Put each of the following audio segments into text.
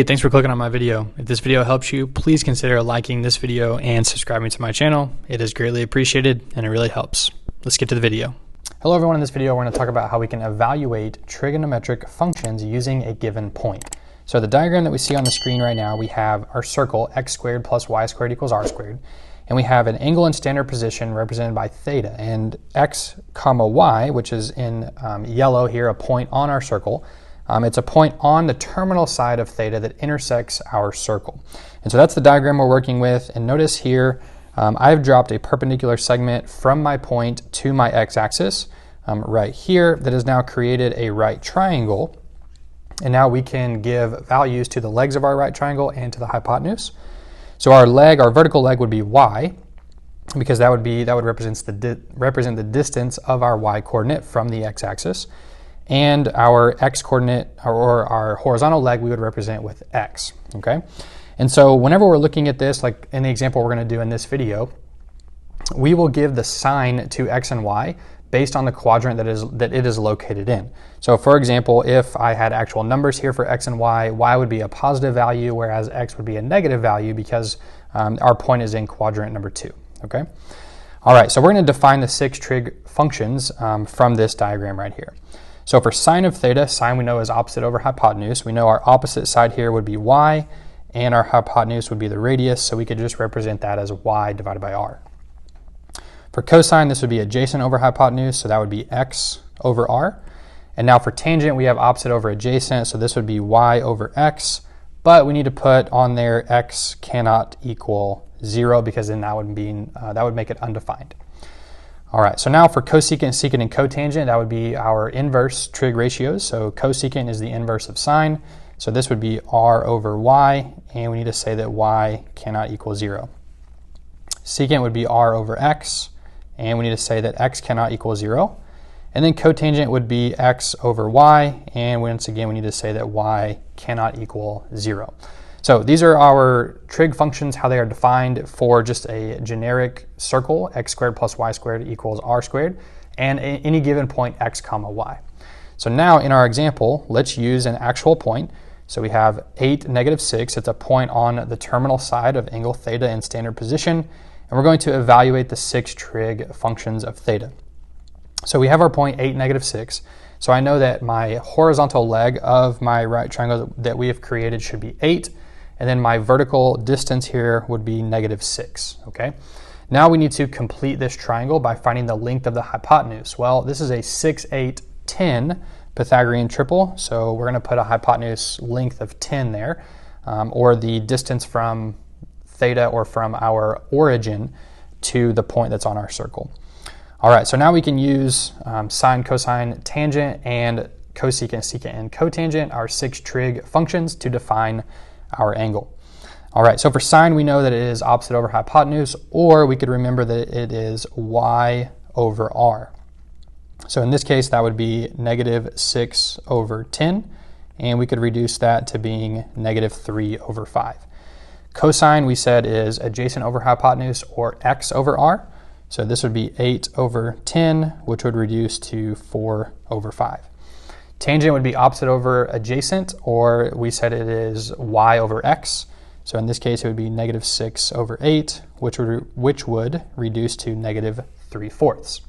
Hey, thanks for clicking on my video. If this video helps you, please consider liking this video and subscribing to my channel. It is greatly appreciated and it really helps. Let's get to the video. Hello everyone, in this video we're going to talk about how we can evaluate trigonometric functions using a given point. So the diagram that we see on the screen right now, we have our circle x squared plus y squared equals r squared. And we have an angle in standard position represented by theta. And x comma y, which is in yellow here, a point on our circle, it's a point on the terminal side of theta that intersects our circle. And so that's the diagram we're working with. And notice here, I've dropped a perpendicular segment from my point to my x-axis right here that has now created a right triangle. And now we can give values to the legs of our right triangle and to the hypotenuse. So our vertical leg would be y, because that would represent the distance of our y coordinate from the x-axis. And our x coordinate, or our horizontal leg, we would represent with x, okay? And so whenever we're looking at this, like in the example we're going to do in this video, we will give the sign to x and y based on the quadrant that it is located in. So for example, if I had actual numbers here for x and y, y would be a positive value, whereas x would be a negative value because our point is in quadrant number 2, okay? All right, so we're going to define the 6 trig functions from this diagram right here. So for sine of theta, sine we know is opposite over hypotenuse. We know our opposite side here would be y, and our hypotenuse would be the radius, so we could just represent that as y divided by r. For cosine, this would be adjacent over hypotenuse, so that would be x over r. And now for tangent, we have opposite over adjacent, so this would be y over x, but we need to put on there x cannot equal 0, because then that would make it undefined. All right, so now for cosecant, secant, and cotangent, that would be our inverse trig ratios. So cosecant is the inverse of sine. So this would be r over y, and we need to say that y cannot equal 0. Secant would be r over x, and we need to say that x cannot equal 0. And then cotangent would be x over y, and once again we need to say that y cannot equal 0. So these are our trig functions, how they are defined for just a generic circle, x squared plus y squared equals r squared, and any given point x comma y. So now in our example, let's use an actual point. So we have 8, negative 6. It's a point on the terminal side of angle theta in standard position, and we're going to evaluate the 6 trig functions of theta. So we have our point 8, negative 6. So I know that my horizontal leg of my right triangle that we have created should be 8. And then my vertical distance here would be negative 6, okay? Now we need to complete this triangle by finding the length of the hypotenuse. Well, this is a 6, 8, 10 Pythagorean triple, so we're gonna put a hypotenuse length of 10 there, or the distance from theta or from our origin to the point that's on our circle. All right, so now we can use sine, cosine, tangent, and cosecant, secant, and cotangent, our 6 trig functions, to define our angle. All right, so for sine, we know that it is opposite over hypotenuse, or we could remember that it is y over r. So in this case, that would be negative 6 over 10, and we could reduce that to being negative 3 over 5. Cosine, we said, is adjacent over hypotenuse, or x over r. So this would be 8 over 10, which would reduce to 4 over 5. Tangent would be opposite over adjacent, or we said it is y over x. So in this case, it would be negative 6 over 8, which would reduce to negative 3/4.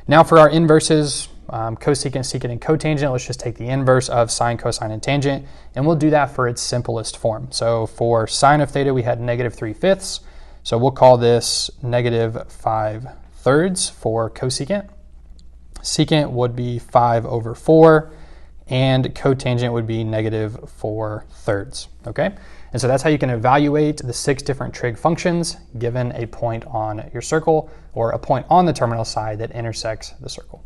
Now for our inverses, cosecant, secant, and cotangent, let's just take the inverse of sine, cosine, and tangent, and we'll do that for its simplest form. So for sine of theta, we had negative 3/5, so we'll call this negative 5/3 for cosecant. Secant would be 5 over 4, and cotangent would be negative 4/3, okay? And so that's how you can evaluate the 6 different trig functions given a point on your circle, or a point on the terminal side that intersects the circle.